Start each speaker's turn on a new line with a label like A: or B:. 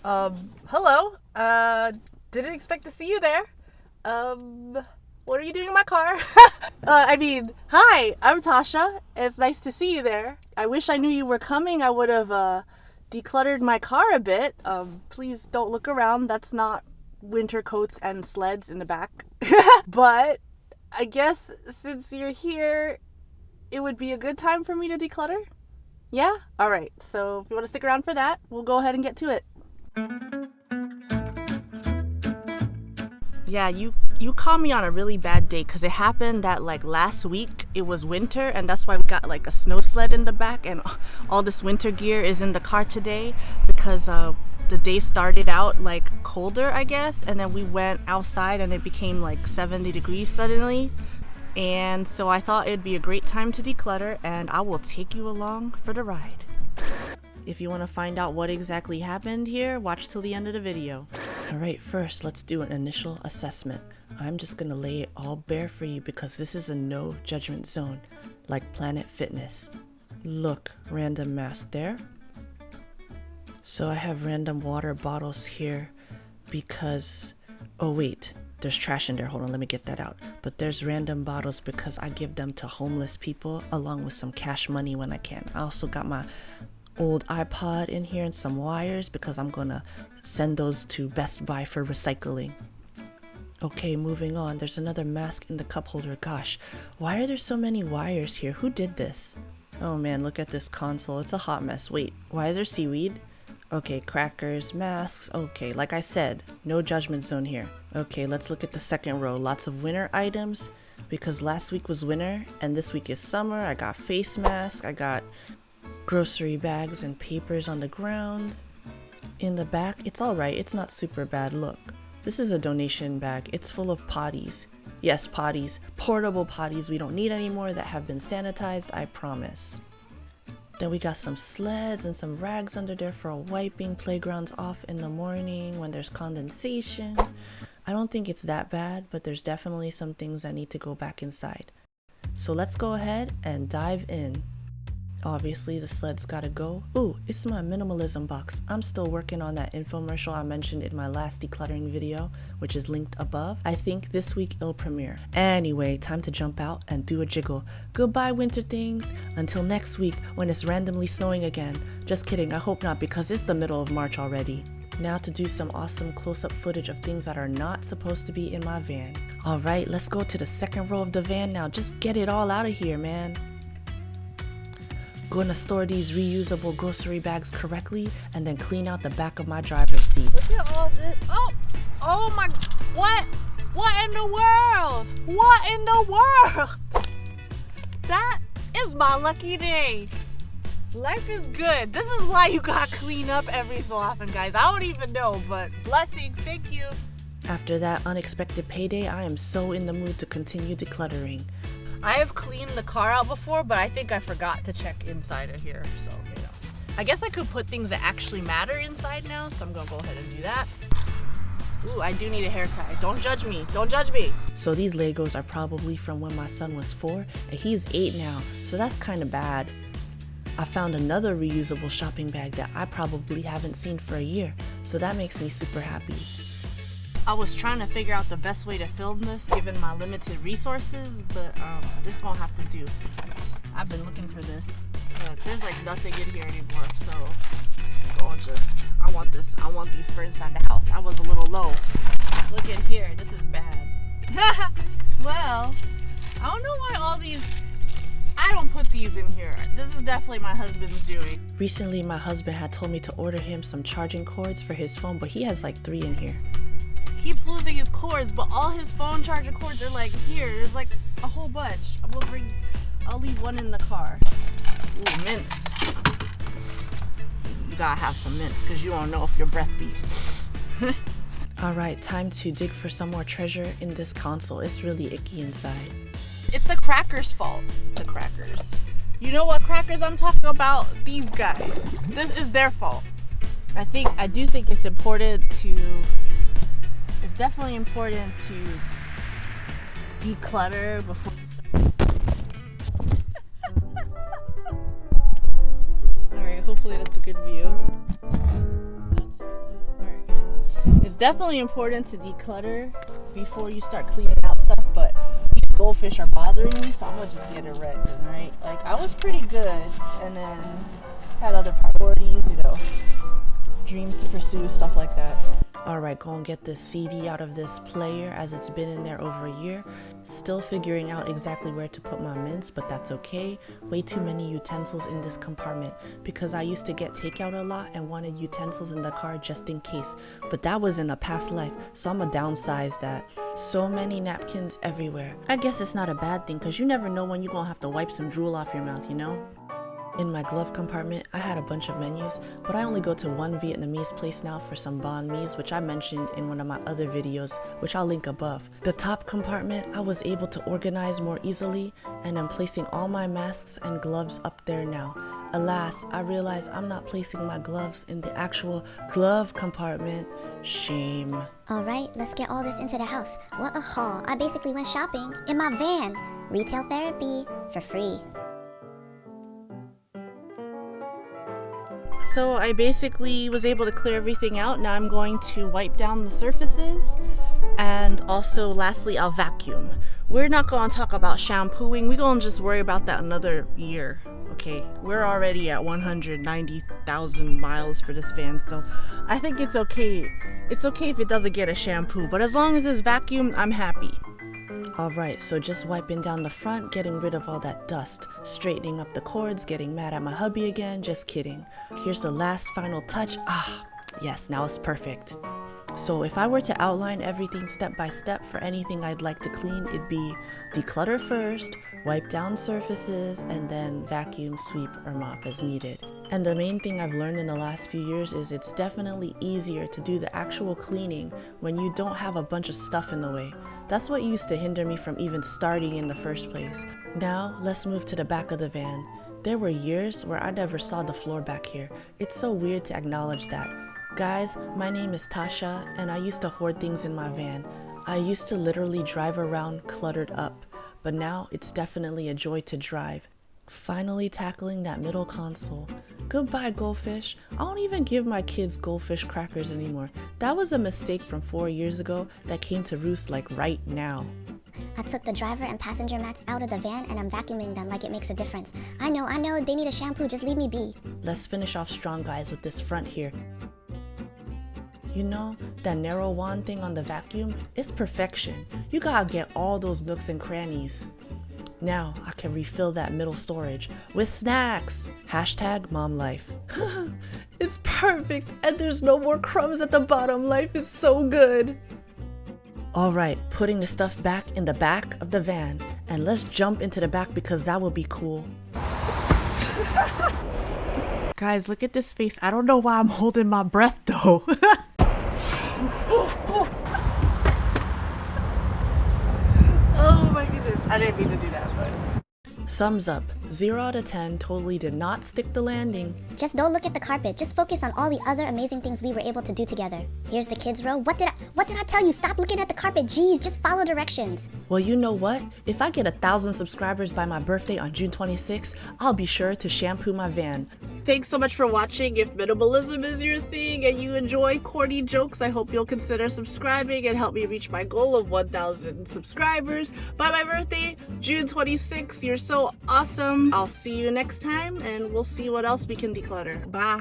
A: Hello. Didn't expect to see you there. What are you doing in my car? Hi, I'm Tasha. It's nice to see you there. I wish I knew you were coming. I would have, decluttered my car a bit. Please don't look around. That's not winter coats and sleds in the back. But I guess since you're here, it would be a good time for me to declutter. Yeah? Alright, so if you want to stick around for that, we'll go ahead and get to it. Yeah, you caught me on a really bad day because it happened that like last week it was winter and that's why we got like a snow sled in the back and all this winter gear is in the car today because the day started out like colder, I guess, and then we went outside and it became like 70 degrees suddenly. And so I thought it'd be a great time to declutter and I will take you along for the ride. If you want to find out what exactly happened here, watch till the end of the video. Alright, first let's do an initial assessment. I'm just gonna lay it all bare for you because this is a no judgment zone, like Planet Fitness. Look, random mask there. So I have random water bottles here because, oh wait, there's trash in there, hold on, let me get that out. But there's random bottles because I give them to homeless people along with some cash money when I can. I also got my old iPod in here and some wires because I'm gonna send those to Best Buy for recycling. Okay, moving on. There's another mask in the cup holder. Gosh, why are there so many wires here? Who did this? Oh man, look at this console. It's a hot mess. Wait, why is there seaweed? Okay, crackers, masks. Okay, like I said, no judgment zone here. Okay, let's look at the second row. Lots of winter items because last week was winter and this week is summer. I got face masks. I got grocery bags and papers on the ground. In the back, it's alright, it's not super bad. Look, this is a donation bag. It's full of potties. Yes, potties. Portable potties we don't need anymore that have been sanitized, I promise. Then we got some sleds and some rags under there for wiping playgrounds off in the morning when there's condensation. I don't think it's that bad, but there's definitely some things that need to go back inside. So let's go ahead and dive in. Obviously the sled's gotta go. Ooh, it's my minimalism box. I'm still working on that infomercial I mentioned in my last decluttering video, which is linked above. I think this week it'll premiere. Anyway, time to jump out and do a jiggle. Goodbye winter things, until next week when it's randomly snowing again. Just kidding, I hope not because it's the middle of March already. Now to do some awesome close-up footage of things that are not supposed to be in my van. Alright, let's go to the second row of the van now. Just get it all out of here, man. Gonna store these reusable grocery bags correctly and then clean out the back of my driver's seat. Look at all this. Oh my, what in the world? What in the world? That is my lucky day. Life is good. This is why you gotta clean up every so often, guys. I don't even know, but blessings, thank you. After that unexpected payday, I am so in the mood to continue decluttering. I have cleaned the car out before, but I think I forgot to check inside of here, so, you know. I guess I could put things that actually matter inside now, so I'm gonna go ahead and do that. Ooh, I do need a hair tie. Don't judge me. Don't judge me. So these Legos are probably from when my son was 4, and he's 8 now, so that's kind of bad. I found another reusable shopping bag that I probably haven't seen for a year, so that makes me super happy. I was trying to figure out the best way to film this given my limited resources, but this won't have to do. I've been looking for this. There's like nothing in here anymore, so I want these for inside the house. I was a little low. Look at here, this is bad. Well, I don't know why all these, I don't put these in here. This is definitely my husband's doing. Recently, my husband had told me to order him some charging cords for his phone, but he has like 3 in here. Keeps losing his cords, but all his phone charger cords are like here. There's like a whole bunch. I'll leave one in the car. Ooh, mints. You gotta have some mints because you don't know if your breath be. Alright, time to dig for some more treasure in this console. It's really icky inside. It's the crackers' fault. The crackers. You know what crackers I'm talking about? These guys. This is their fault. I do think it's important to It's definitely important to declutter before you start. Alright, hopefully that's a good view. definitely important to declutter before you start cleaning out stuff, but these goldfish are bothering me, so I'm gonna just get it wrecked, right? Like, I was pretty good, and then had other priorities, you know, dreams to pursue, stuff like that. Alright, go and get this CD out of this player as it's been in there over a year. Still figuring out exactly where to put my mints, but that's okay. Way too many utensils in this compartment because I used to get takeout a lot and wanted utensils in the car just in case. But that was in a past life, so I'ma downsize that. So many napkins everywhere. I guess it's not a bad thing because you never know when you're gonna have to wipe some drool off your mouth, you know? In my glove compartment, I had a bunch of menus, but I only go to one Vietnamese place now for some banh mi's, which I mentioned in one of my other videos, which I'll link above. The top compartment, I was able to organize more easily, and I'm placing all my masks and gloves up there now. Alas, I realize I'm not placing my gloves in the actual glove compartment. Shame.
B: Alright, let's get all this into the house. What a haul. I basically went shopping in my van. Retail therapy for free.
A: So I basically was able to clear everything out. Now I'm going to wipe down the surfaces, and also lastly I'll vacuum. We're not going to talk about shampooing. We're going to just worry about that another year. Okay, we're already at 190,000 miles for this van, so I think it's okay. It's okay if it doesn't get a shampoo, but as long as it's vacuumed, I'm happy. Alright, so just wiping down the front, getting rid of all that dust, straightening up the cords, getting mad at my hubby again, just kidding. Here's the last final touch. Yes, now it's perfect. So if I were to outline everything step by step for anything I'd like to clean, it'd be declutter first, wipe down surfaces, and then vacuum, sweep, or mop as needed. And the main thing I've learned in the last few years is it's definitely easier to do the actual cleaning when you don't have a bunch of stuff in the way. That's what used to hinder me from even starting in the first place. Now, let's move to the back of the van. There were years where I never saw the floor back here. It's so weird to acknowledge that. Guys, my name is Tasha, and I used to hoard things in my van. I used to literally drive around cluttered up, but now it's definitely a joy to drive. Finally tackling that middle console. Goodbye, goldfish. I don't even give my kids goldfish crackers anymore. That was a mistake from 4 years ago that came to roost like right now.
B: I took the driver and passenger mats out of the van and I'm vacuuming them like it makes a difference. I know, they need a shampoo, just leave me be.
A: Let's finish off strong, guys, with this front here. You know, that narrow wand thing on the vacuum? It's perfection. You gotta get all those nooks and crannies. Now I can refill that middle storage with snacks. Hashtag mom life. It's perfect, and there's no more crumbs at the bottom. Life is so good. Alright, putting the stuff back in the back of the van, and let's jump into the back because that will be cool. Guys, look at this face. I don't know why I'm holding my breath though. Oh my goodness, I didn't mean to do that, but... Thumbs up. 0 out of 10 totally did not stick the landing.
B: Just don't look at the carpet, just focus on all the other amazing things we were able to do together. Here's the kids row. What did I tell you? Stop looking at the carpet, jeez, just follow directions.
A: Well, you know what? If I get 1,000 subscribers by my birthday on June 26th, I'll be sure to shampoo my van. Thanks so much for watching. If minimalism is your thing and you enjoy corny jokes, I hope you'll consider subscribing and help me reach my goal of 1,000 subscribers by my birthday, June 26th. You're so awesome. I'll see you next time, and we'll see what else we can declutter. Bye.